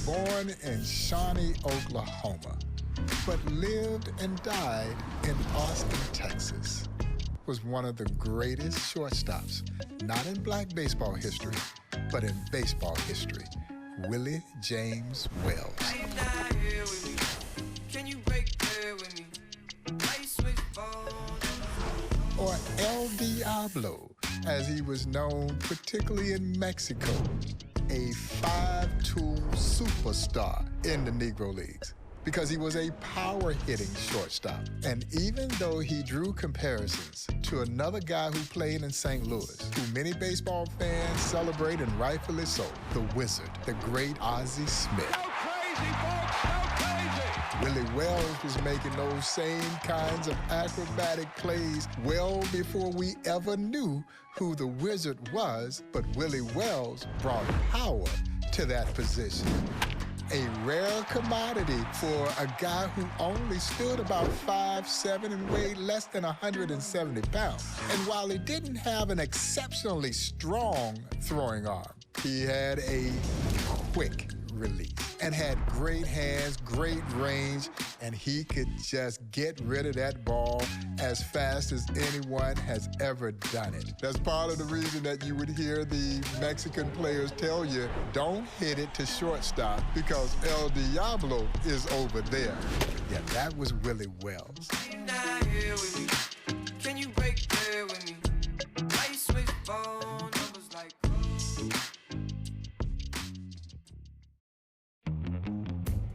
born in Shawnee, Oklahoma, but lived and died in Austin, Texas, was one of the greatest shortstops, not in black baseball history, but in baseball history, Willie James Wells. Or El Diablo, as he was known particularly in Mexico, a five-tool superstar in the Negro Leagues, because he was a power-hitting shortstop. And even though he drew comparisons to another guy who played in St. Louis, who many baseball fans celebrate, and rightfully so, the Wizard, the great Ozzie Smith. Go crazy, folks, go crazy! Willie Wells was making those same kinds of acrobatic plays well before we ever knew who the Wizard was, but Willie Wells brought power to that position. A rare commodity for a guy who only stood about 5'7" and weighed less than 170 pounds. And while he didn't have an exceptionally strong throwing arm, he had a quick release and had great hands, great range, and he could just get rid of that ball as fast as anyone has ever done it. That's part of the reason that you would hear the Mexican players tell you, don't hit it to shortstop because El Diablo is over there. Yeah, that was Willie Wells. Can you break there with me? Why you switch phone numbers like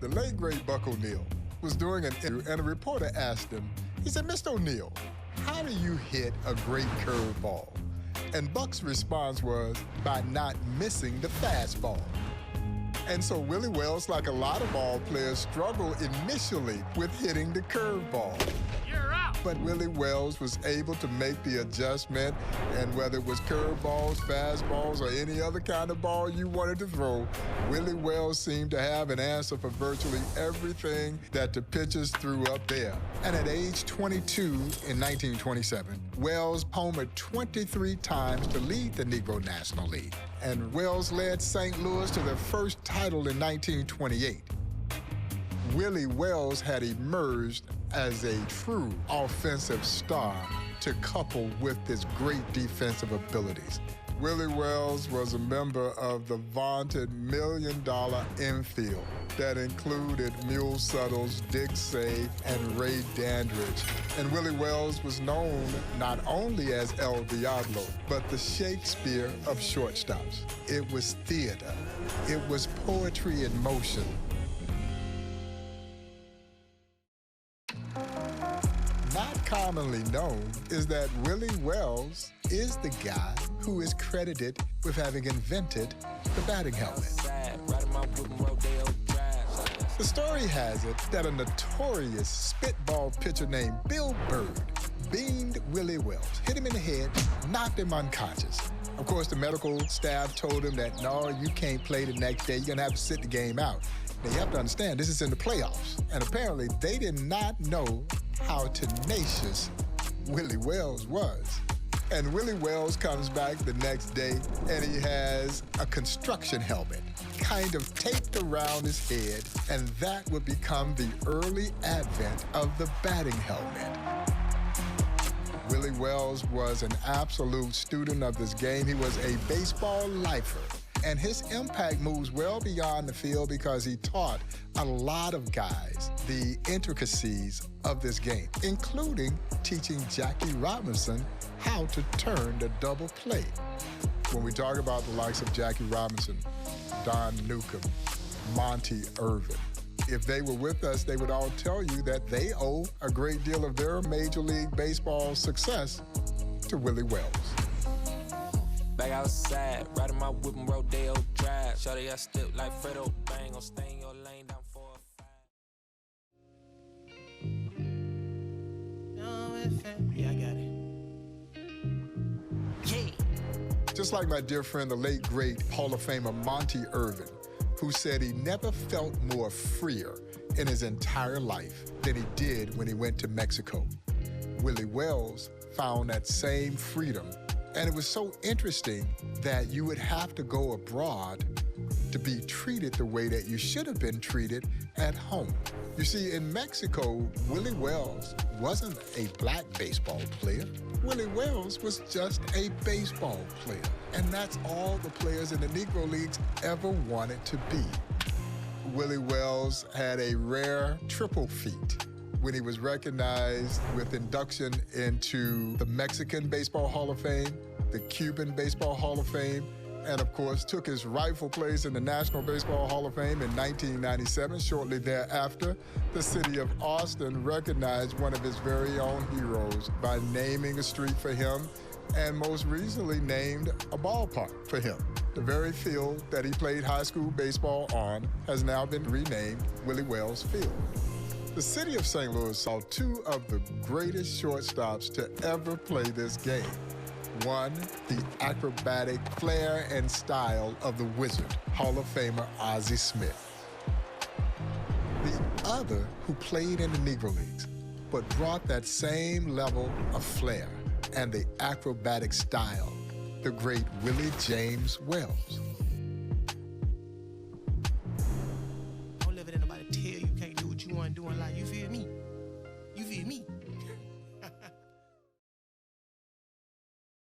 The late, great Buck O'Neil was doing an interview, and a reporter asked him, he said, Mr. O'Neil, how do you hit a great curveball? And Buck's response was, by not missing the fastball. And so Willie Wells, like a lot of ball players, struggled initially with hitting the curveball. You're out! But Willie Wells was able to make the adjustment, and whether it was curveballs, fastballs, or any other kind of ball you wanted to throw, Willie Wells seemed to have an answer for virtually everything that the pitchers threw up there. And at age 22 in 1927, Wells homered 23 times to lead the Negro National League. And Wells led St. Louis to their first title in 1928. Willie Wells had emerged as a true offensive star to couple with his great defensive abilities. Willie Wells was a member of the vaunted $1 Million infield that included Mule Suttles, Dick Say, and Ray Dandridge. And Willie Wells was known not only as El Diablo, but the Shakespeare of shortstops. It was theater. It was poetry in motion. Not commonly known is that Willie Wells is the guy who is credited with having invented the batting helmet. The story has it that a notorious spitball pitcher named Bill Bird beamed Willie Wells, hit him in the head, knocked him unconscious. Of course, the medical staff told him that, no, you can't play the next day. You're going to have to sit the game out. Now, you have to understand, this is in the playoffs. And apparently, they did not know how tenacious Willie Wells was. And Willie Wells comes back the next day, and he has a construction helmet kind of taped around his head, and that would become the early advent of the batting helmet. Willie Wells was an absolute student of this game. He was a baseball lifer, and his impact moves well beyond the field because he taught a lot of guys the intricacies of this game, including teaching Jackie Robinson how to turn the double play. When we talk about the likes of Jackie Robinson, Don Newcomb, Monty Irvin, if they were with us, they would all tell you that they owe a great deal of their Major League Baseball success to Willie Wells. back outside, riding my whip and Rodeo Drive. Shawty, I step like Fredo Bang, gon' stay in your lane down 4 or 5. Yeah, I got it. Just like my dear friend, the late, great Hall of Famer Monty Irvin, who said he never felt more freer in his entire life than he did when he went to Mexico. Willie Wells found that same freedom. And it was so interesting that you would have to go abroad to be treated the way that you should have been treated at home. You see, in Mexico, Willie Wells wasn't a black baseball player. Willie Wells was just a baseball player. And that's all the players in the Negro Leagues ever wanted to be. Willie Wells had a rare triple feat when he was recognized with induction into the Mexican Baseball Hall of Fame, the Cuban Baseball Hall of Fame, and of course took his rightful place in the National Baseball Hall of Fame in 1997. Shortly thereafter, the city of Austin recognized one of his very own heroes by naming a street for him, and most recently named a ballpark for him. The very field that he played high school baseball on has now been renamed Willie Wells Field. The city of St. Louis saw two of the greatest shortstops to ever play this game. One, the acrobatic flair and style of the Wizard, Hall of Famer Ozzie Smith. The other, who played in the Negro Leagues, but brought that same level of flair and the acrobatic style, the great Willie James Wells. Don't let anybody tell you can't do what you want to do in life. You feel